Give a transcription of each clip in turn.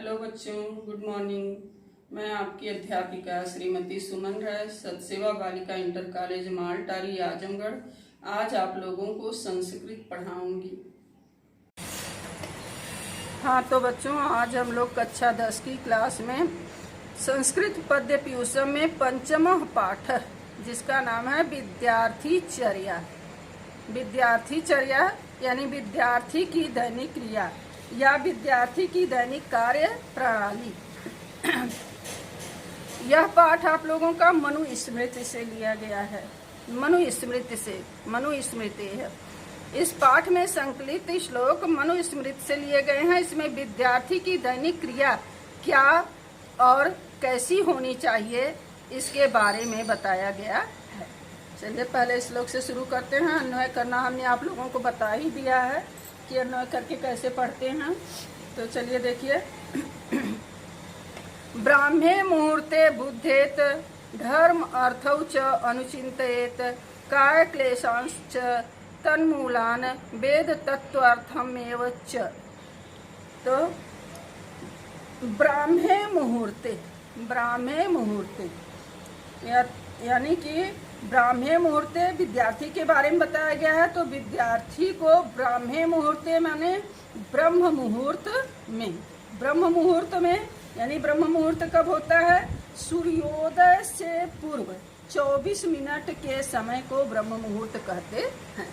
Hello बच्चों, good morning. मैं आपकी अध्यापिका श्रीमती सुमन राय, सतसेवा बालिका इंटर कॉलेज मालटारी आजमगढ़। आज आप लोगों को संस्कृत पढ़ाऊंगी। हाँ तो बच्चों, आज हम लोग कक्षा 10 की क्लास में संस्कृत पद्य पीयूषम में पंचम पाठ, जिसका नाम है विद्यार्थी चर्या। विद्यार्थी चर्या यानी विद्यार्थी की दैनिक क्रिया या विद्यार्थी की दैनिक कार्य प्रणाली। यह पाठ आप लोगों का मनुस्मृति से लिया गया है। मनुस्मृति है। इस पाठ में संकलित श्लोक मनुस्मृति से लिए गए हैं। इसमें विद्यार्थी की दैनिक क्रिया क्या और कैसी होनी चाहिए, इसके बारे में बताया गया है। चलिए पहले श्लोक से शुरू करते हैं। अन्वय करना हमने आप लोगों को बता ही दिया है कि अन्वय करके कैसे पढ़ते हैं। तो चलिए देखिए। ब्राह्मे मुहूर्ते बुद्धेत धर्म अर्थौ च अनुचिंतयेत काय क्लेशांश्च तन्मूलान वेद तत्वार्थमेव च। तो ब्राह्मे मुहूर्ते यानी कि ब्राह्मे मुहूर्ते विद्यार्थी के बारे में बताया गया है। तो विद्यार्थी को ब्राह्मे मुहूर्ते माने ब्रह्म मुहूर्त में यानी ब्रह्म मुहूर्त कब होता है? सूर्योदय से पूर्व 24 मिनट के समय को ब्रह्म मुहूर्त कहते हैं।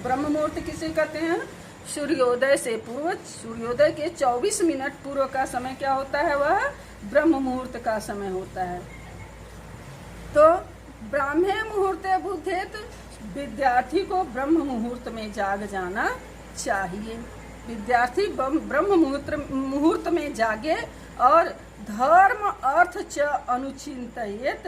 ब्रह्म मुहूर्त किसे कहते हैं? सूर्योदय से पूर्व, सूर्योदय के 24 मिनट पूर्व का समय क्या होता है? वह ब्रह्म मुहूर्त का समय होता है। तो ब्राह्मे मुहूर्ते बुद्धेत, विद्यार्थी को ब्रह्म मुहूर्त में जाग जाना चाहिए। विद्यार्थी ब्रह्म मुहूर्त में जागे और धर्म अर्थ च अनुचिंतयेत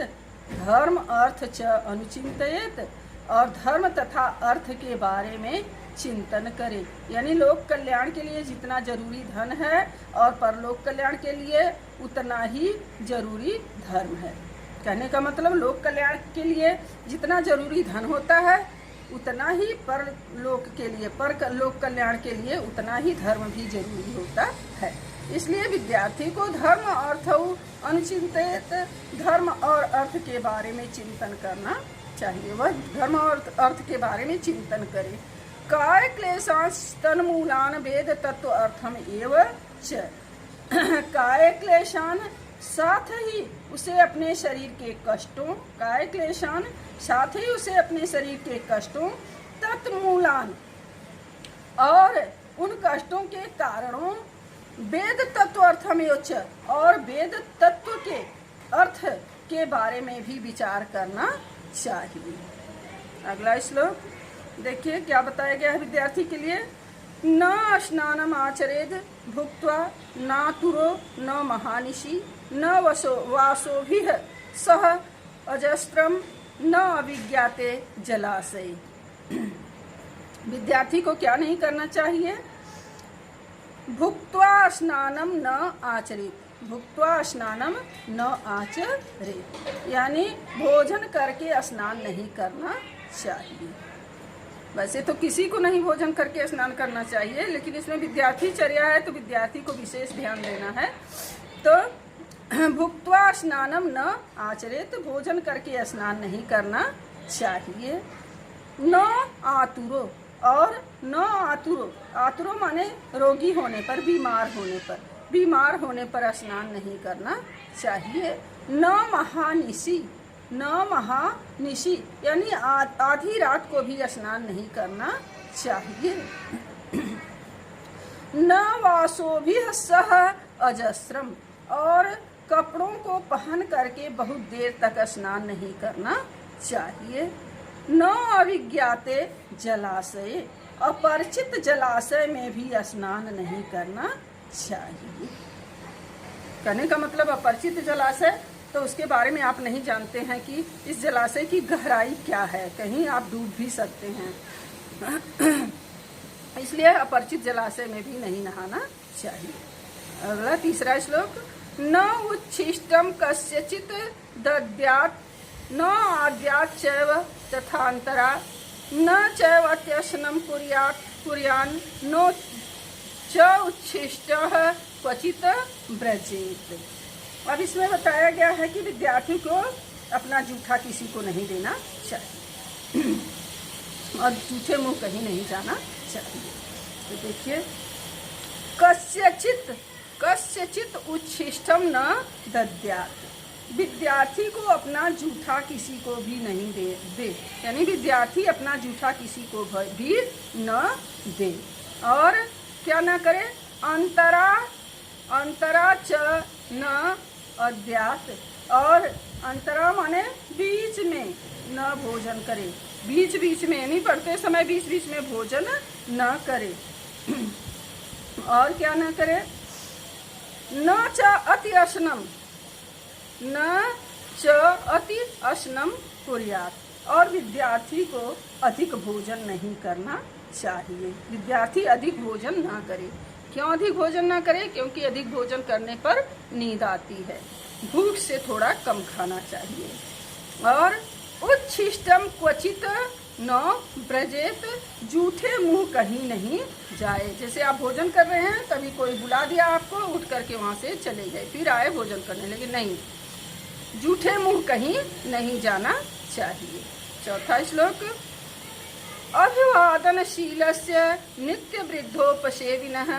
और धर्म तथा अर्थ के बारे में चिंतन करे। यानी लोक कल्याण के लिए जितना जरूरी धन है और परलोक कल्याण के लिए उतना ही जरूरी धर्म है। कहने का मतलब लोक कल्याण के लिए जितना जरूरी धन होता है उतना ही परलोक कल्याण के लिए उतना ही धर्म भी जरूरी होता है। इसलिए विद्यार्थी को धर्म अर्थ अनुचिंतित धर्म और अर्थ के बारे में चिंतन करना चाहिए। वह धर्म और अर्थ के बारे में चिंतन करे। काय क्लेशांश तन्मूलान वेद तत्व अर्थम एव च। काय क्लेशान साथ ही उसे अपने शरीर के कष्टों, काय क्लेशान साथ ही उसे अपने शरीर के कष्टों, तत्मूलान और उन कष्टों के कारणों, वेद तत्व अर्थमेव च और वेद तत्व के अर्थ के बारे में भी विचार करना चाहिए। अगला श्लोक देखिए क्या बताया गया है विद्यार्थी के लिए। न स्नानम आचरेद भुक्त्वा नातुरो न महानिशि न वासोभिः सह अजस्त्रम न अविज्ञाते जलाशय। विद्यार्थी को क्या नहीं करना चाहिए? भुक्त्वा स्नानम न आचरेत, यानी भोजन करके स्नान नहीं करना चाहिए। वैसे तो किसी को नहीं भोजन करके स्नान करना चाहिए, लेकिन इसमें विद्यार्थी चर्या है तो विद्यार्थी को विशेष ध्यान देना है। तो भुक्त्वा स्नानम न आचरेत, भोजन करके स्नान नहीं करना चाहिए। न आतुरो और न आतुरो माने रोगी होने पर, बीमार होने पर स्नान नहीं करना चाहिए। न महानिशि यानी आधी रात को भी स्नान नहीं करना चाहिए। न वासोभिः सह अजस्रम और कपड़ों को पहन करके बहुत देर तक स्नान नहीं करना चाहिए। न अविज्ञाते जलाशय, अपरिचित जलाशय में भी स्नान नहीं करना चाहिए। कहने का मतलब अपरिचित जलाशय, तो उसके बारे में आप नहीं जानते हैं कि इस जलाशय की गहराई क्या है, कहीं आप डूब भी सकते हैं। इसलिए अपरिचित जलाशय में भी नहीं नहाना चाहिए। अगला तीसरा श्लोक। न उच्छिष्टम कस्यचित् दद्यात् न आद्यात् चैव तथान्तरा न चैव अत्यसनं कुर्यान् नो च उच्छिष्टः क्वचित व्रजेत। अब इसमें बताया गया है कि विद्यार्थी को अपना जूठा किसी को नहीं देना चाहिए और जूठे मुंह कहीं नहीं जाना चाहिए। तो देखिए, कस्यचित उच्छिष्टम न दद्यात्। विद्यार्थी को अपना जूठा किसी को भी नहीं दे, यानी विद्यार्थी अपना जूठा किसी को भी न दे। और क्या न करे, अंतरा च न अद्यात्। और अंतरा माने बीच में न भोजन करे, बीच बीच में यानी पढ़ते समय बीच बीच में भोजन न करे। और क्या न करे, न च अति अशनम कुर्यात्। और विद्यार्थी को अधिक भोजन नहीं करना चाहिए। विद्यार्थी अधिक भोजन ना करे। क्यों अधिक भोजन ना करे? क्योंकि अधिक भोजन करने पर नींद आती है। भूख से थोड़ा कम खाना चाहिए। और उच्छिष्टम क्वचित न व्रजेत। जूठे मुंह कहीं नहीं जाए। जैसे आप भोजन कर रहे हैं, कभी कोई बुला दिया आपको, उठ करके वहां से चले गए, फिर आए भोजन करने, लेकिन नहीं, जूठे मुंह कहीं नहीं जाना चाहिए। चौथा श्लोक, अभिवादनशीलस्य नित्य वृद्धोपसेविनः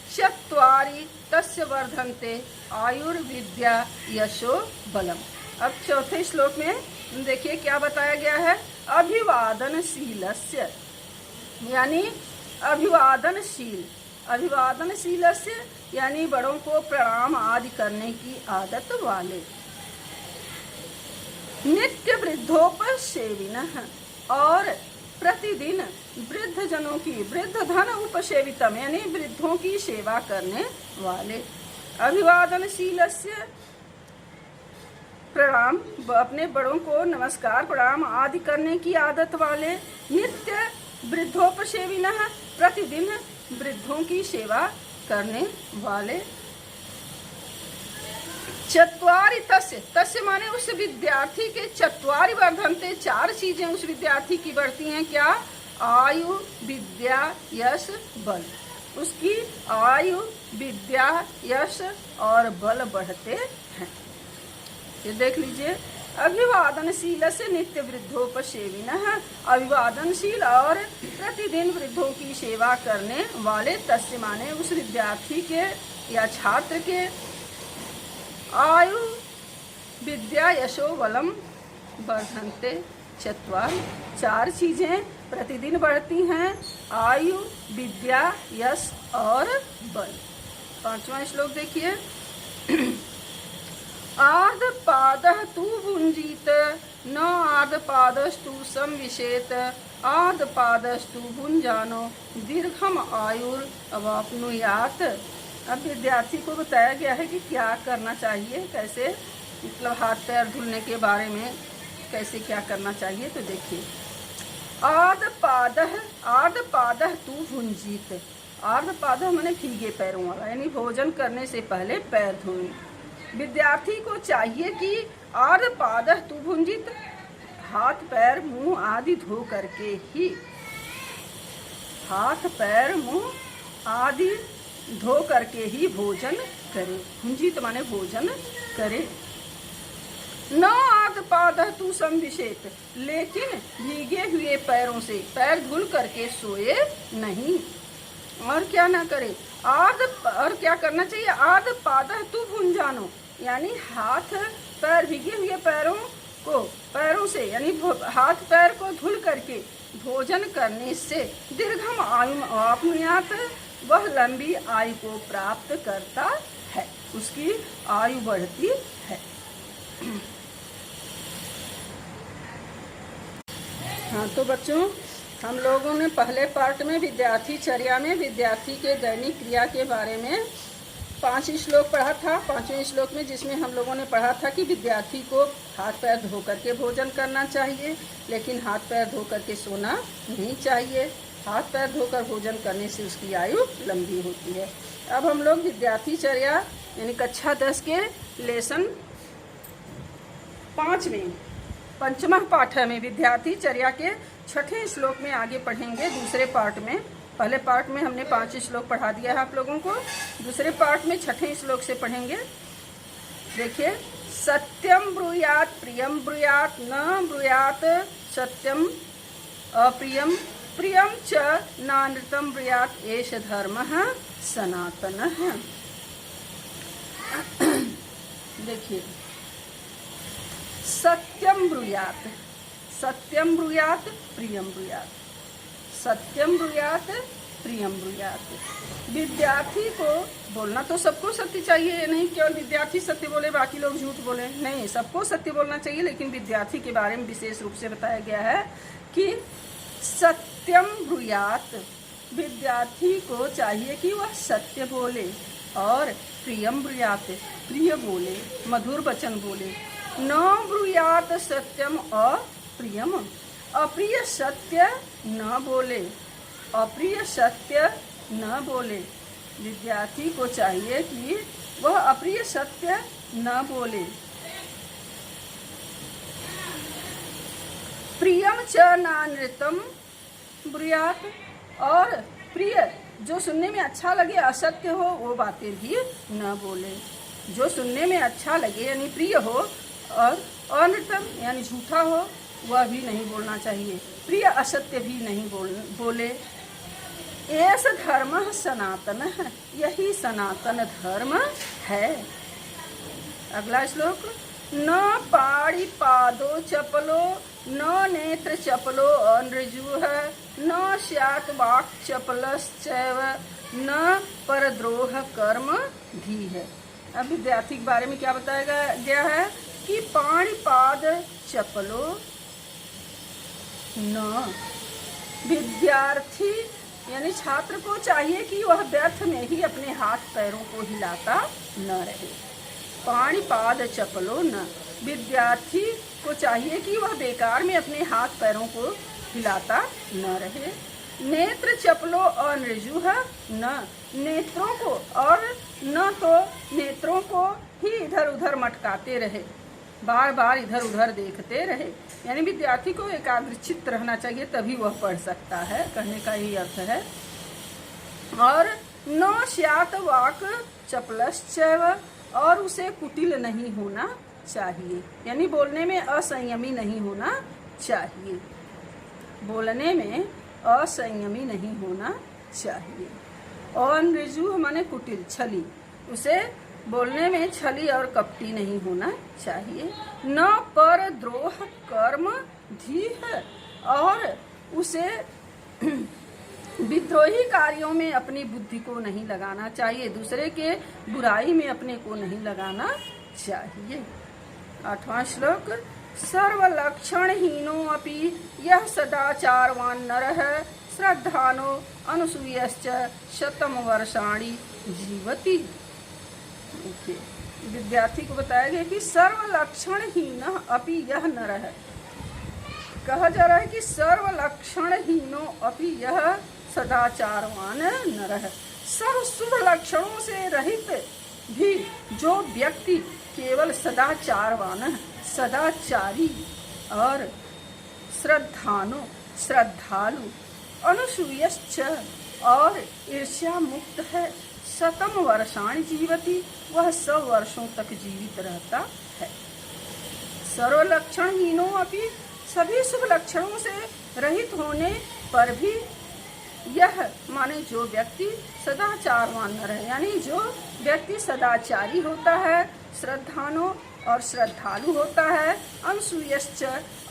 चत्वारि तस्य वर्धन्ते आयुर्विद्या यशो बलम। अब चौथे श्लोक में देखिए क्या बताया गया है। अभिवादनशीलस्य यानी अभिवादनशीलस्य यानी बड़ों को प्रणाम आदि करने की आदत वाले। नित्य वृद्धोपसेविनः और प्रतिदिन वृद्ध जनों की, वृद्ध धन उपसेवितम यानी वृद्धों की सेवा करने वाले। अभिवादनशीलस्य प्रणाम, अपने बड़ों को नमस्कार प्रणाम आदि करने की आदत वाले। नित्य वृद्धोपसेविनः प्रतिदिन वृद्धों की सेवा करने वाले। चत्वारि तस्य माने उस विद्यार्थी के, चत्वारि वर्धन्ते चार चीजें उस विद्यार्थी की बढ़ती हैं। क्या? आयु, विद्या, यश, बल। उसकी आयु, विद्या, यश और बल बढ़ते हैं। ये देख लीजिए, अभिवादनशील से नित्य वृद्धोपसेविनः, अभिवादनशील और प्रतिदिन वृद्धों की सेवा करने वाले। तस्य माने उस विद्यार्थी के या छात्र के आयु, विद्या, यशो बलम वर्धन्ते चत्वारि। चार चीजें प्रतिदिन बढ़ती हैं, आयु, विद्या, यश और बल। पांचवा श्लोक देखिए, आर्धपादः तु भुञ्जीत न आर्धपादस्तु संविशेत आर्धपादस्तु भुञ्जानो दीर्घम आयुर्वाप्नुयात्। अब विद्यार्थी को बताया गया है कि क्या करना चाहिए, कैसे, मतलब हाथ पैर धुलने के बारे में कैसे क्या करना चाहिए। तो देखिए, आर्धपादः तु भुञ्जीत। आर्धपादः माने भीगे पैरों वाला, यानी भोजन करने से पहले पैर धोने। विद्यार्थी को चाहिए कि आर्धपादः तु भुञ्जीत, हाथ पैर मुंह आदि धो करके ही, हाथ पैर मुंह आदि धो करके ही भोजन करे। भुंजित माने भोजन करे। न आर्धपादः तु संविशेत, लेकिन भीगे हुए पैरों से पैर धुल करके सोए नहीं। और क्या ना करे, और क्या करना चाहिए, आर्धपादः तु भुञ्जानो, यानी हाथ पैर भीगे हुए पैरों से यानी हाथ पैर को धुल करके भोजन करने से दीर्घम आयु आप्नुयात्, वह लंबी आयु को प्राप्त करता है, उसकी आयु बढ़ती है। हाँ, तो बच्चों, हम लोगों ने पहले पार्ट में विद्यार्थी चर्या में विद्यार्थी के दैनिक क्रिया के बारे में 5 श्लोक पढ़ा था। 5वें श्लोक में जिसमें हम लोगों ने पढ़ा था कि विद्यार्थी को हाथ पैर धो करके भोजन करना चाहिए, लेकिन हाथ पैर धो करके सोना नहीं चाहिए। हाथ पैर धोकर भोजन करने से उसकी आयु लंबी होती है। अब हम लोग विद्यार्थी चर्या यानी कक्षा 10 के लेसन 5 में पंचमा पाठ में विद्यार्थी चर्या के 6ठे श्लोक में आगे पढ़ेंगे, दूसरे पार्ट में पहले पार्ट में हमने 5 श्लोक पढ़ा दिया है आप लोगों को। दूसरे पार्ट में 6ठे श्लोक से पढ़ेंगे। देखिए, सत्यम ब्रूयात प्रियम ब्रूयात न ब्रूयात सत्यम अप्रियम प्रियम च नानृतम ब्रूयात एष धर्मः सनातनः। देखिए, सत्यम ब्रूयात, सत्यम ब्रूयात प्रियम ब्रूयात, सत्यम ब्रूयात प्रियम ब्रूयात। विद्यार्थी को बोलना तो सबको सत्य चाहिए, ये नहीं केवल विद्यार्थी सत्य बोले बाकी लोग झूठ बोले, नहीं, सबको सत्य बोलना चाहिए। लेकिन विद्यार्थी के बारे में विशेष रूप से बताया गया है कि सत्यम ब्रूयात, विद्यार्थी को चाहिए कि वह सत्य बोले, और प्रियम ब्रूयात, प्रिय बोले, मधुर वचन बोले। न ब्रूयात सत्यम अप्रियम, अप्रिय सत्य न बोले, अप्रिय सत्य न बोले। विद्यार्थी को चाहिए कि वह अप्रिय सत्य न बोले। प्रियम च नानृतम ब्रूयात, और प्रिय जो सुनने में अच्छा लगे असत्य हो वो बातें भी न बोले। जो सुनने में अच्छा लगे यानी प्रिय हो, और अनृतम यानी झूठा हो वह भी नहीं बोलना चाहिए, प्रिय असत्य भी नहीं बोले। एष धर्म सनातन है, यही सनातन धर्म है। अगला श्लोक, न पाणि पादो चपलो न नेत्र चपलो अनृजुः न स्यात् वाक् चपलश्चैव न परद्रोह कर्म धी है। अब विद्यार्थी के बारे में क्या बताया गया है कि पाणि पाद चपलो न, विद्यार्थी यानी छात्र को चाहिए कि वह व्यर्थ में ही अपने हाथ पैरों को हिलाता न रहे। पाणि पाद चपलो न, विद्यार्थी को चाहिए कि वह बेकार में अपने हाथ पैरों को हिलाता न रहे। नेत्र चपलो अनृजुः न, नेत्रों को और न तो नेत्रों को ही इधर उधर मटकाते रहे, बार बार इधर उधर देखते रहे। यानी विद्यार्थी को एकाग्रचित्त रहना चाहिए, तभी वह पढ़ सकता है, कहने का यही अर्थ है। और न स्यात् वाक् चपलश्चैव, और उसे कुटिल नहीं होना चाहिए, यानी बोलने में असंयमी नहीं होना चाहिए, बोलने में असंयमी नहीं होना चाहिए। और अनृजु माने कुटिल, छली, उसे बोलने में छली और कपटी नहीं होना चाहिए। न पर द्रोह कर्म धी है, और उसे विद्रोही कार्यों में अपनी बुद्धि को नहीं लगाना चाहिए, दूसरे के बुराई में अपने को नहीं लगाना चाहिए। 8वां श्लोक, सर्वलक्षणहीनो अपि यः सदाचारवान् नरः श्रद्धानो अनुसूयश्च शतम वर्षाणि जीवति। विद्यार्थी को बताया गया कि सर्वलक्षणहीन अपि यह नरः, कहा जा रहा है कि सर्वलक्षणहीनो अपि यह सदाचारवान नरः, सर्व शुभ लक्षणों से रहित भी जो व्यक्ति केवल सदाचारवान, सदाचारी और श्रद्धालु, अनुसूयश्च और ईर्ष्या मुक्त है, शतम वर्षाणि जीवति, वह 100 वर्षों तक जीवित रहता है। सर्वलक्षणहीनो अपि, सभी शुभ लक्षणों से रहित होने पर भी, यह माने जो व्यक्ति सदाचारवान है, यानी जो व्यक्ति सदाचारी होता है, श्रद्धानो और श्रद्धालु होता है, अनुसूयश्च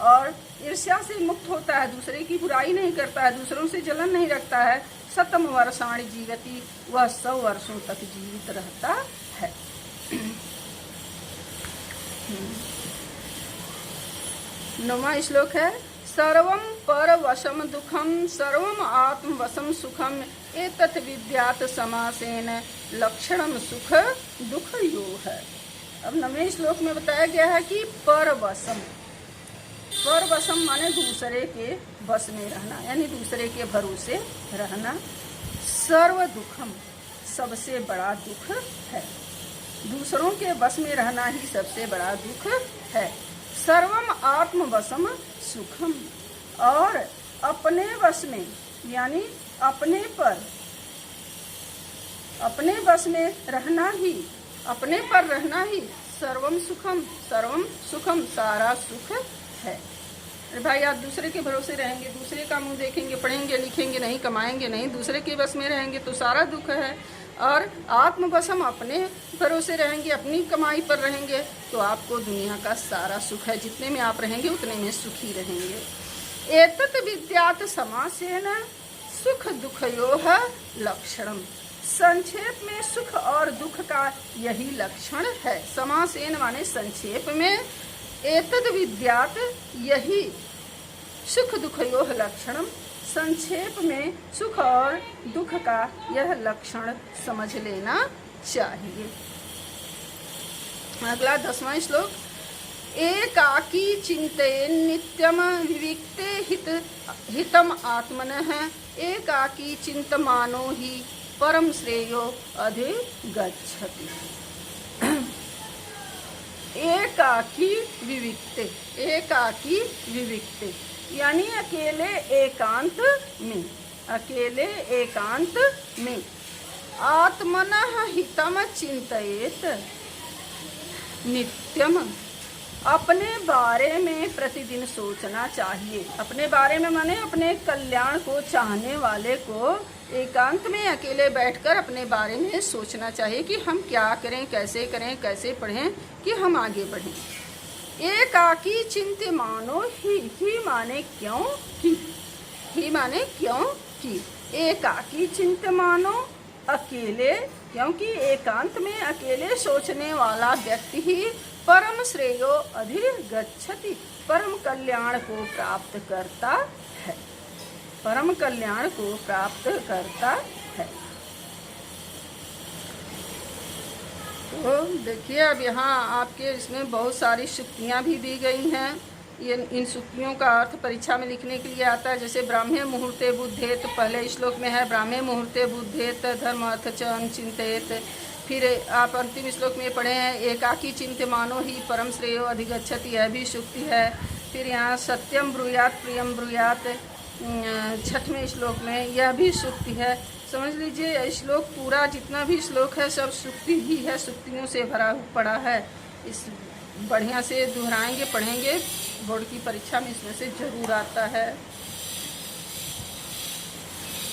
और ईर्ष्या से मुक्त होता है, दूसरे की बुराई नहीं करता है, दूसरों से जलन नहीं रखता है, शतम वर्षाणि जीवति, वह 100 वर्षों तक जीवित रहता है। 9वां श्लोक है, सर्वं परवशम दुखम सर्वम आत्मवशम सुखम एतत् विद्यात् समासेन लक्षणम सुख दुख यो है। अब 9वें श्लोक में बताया गया है कि परवशम, परवशम माने दूसरे के बस में रहना, यानी दूसरे के भरोसे रहना। सर्व दुखम, सबसे बड़ा दुख है, दूसरों के बस में रहना ही सबसे बड़ा दुख है। सर्वम आत्मवशम सुखम, और अपने वश में यानी अपने पर, अपने बस में रहना ही, अपने पर रहना ही सर्वम सुखम सारा सुख है। अरे भाई आप दूसरे के भरोसे रहेंगे, दूसरे का मुंह देखेंगे, पढ़ेंगे लिखेंगे नहीं, कमाएंगे नहीं, दूसरे के बस में रहेंगे तो सारा दुख है। और आत्म बस हम अपने भरोसे रहेंगे, अपनी कमाई पर रहेंगे तो आपको दुनिया का सारा सुख है। जितने में आप रहेंगे उतने में सुखी रहेंगे। एतत् विद्यात् समासेन सुख दुखयोः लक्षणम। संक्षेप में सुख और दुख का यही लक्षण है। समासेन माने संक्षेप में, एतद् विद्यात् यही, सुख दुखयोः लक्षणम, संक्षेप में सुख और दुख का यह लक्षण समझ लेना चाहिए। अगला 10वां श्लोक। एकाकी चिंतयेन् नित्यम विविक्ते हितम आत्मनः एकाकी चिंतमानो ही परम श्रेयो अधिगच्छति। एकाकी विविक्ते, एकाकी विविक्ते यानी अकेले एकांत में, अकेले एकांत में आत्मनः हितम चिंतयेत नित्यम, अपने बारे में प्रतिदिन सोचना चाहिए। अपने बारे में माने अपने कल्याण को चाहने वाले को एकांत में अकेले बैठकर अपने बारे में सोचना चाहिए कि हम क्या करें, कैसे पढ़ें कि हम आगे बढ़ें। एकाकी चिंत्यमानो ही माने क्यों कि, ही माने क्यों कि, एकाकी चिंत्यमानो अकेले, क्योंकि एकांत में अकेले सोचने वाला व्यक्ति ही परम श्रेयो अधिगच्छति, परम कल्याण को प्राप्त करता है, परम कल्याण को प्राप्त करता है। तो देखिए अब यहाँ आपके इसमें बहुत सारी शुक्तियाँ भी दी गई हैं। ये इन शुक्तियों का अर्थ परीक्षा में लिखने के लिए आता है। जैसे ब्राह्मे मुहूर्ते बुद्धेत, पहले श्लोक में है ब्राह्मे मुहूर्ते बुद्धेत धर्म अर्थ च अनुचिंतेत। फिर आप अंतिम श्लोक में पढ़े हैं एकाकी चिंत्यमानो ही परम श्रेयो अधिगच्छति, यह भी शुक्ति है। फिर यहाँ सत्यम ब्रूयात प्रियम ब्रूयात 6वें श्लोक में, यह भी शुक्ति है। समझ लीजिए श्लोक पूरा जितना भी श्लोक है सब शुक्ति ही है, शुक्तियों से भरा पड़ा है। इस बढ़िया से दोहराएंगे, पढ़ेंगे, बोर्ड की परीक्षा में इसमें से जरूर आता है।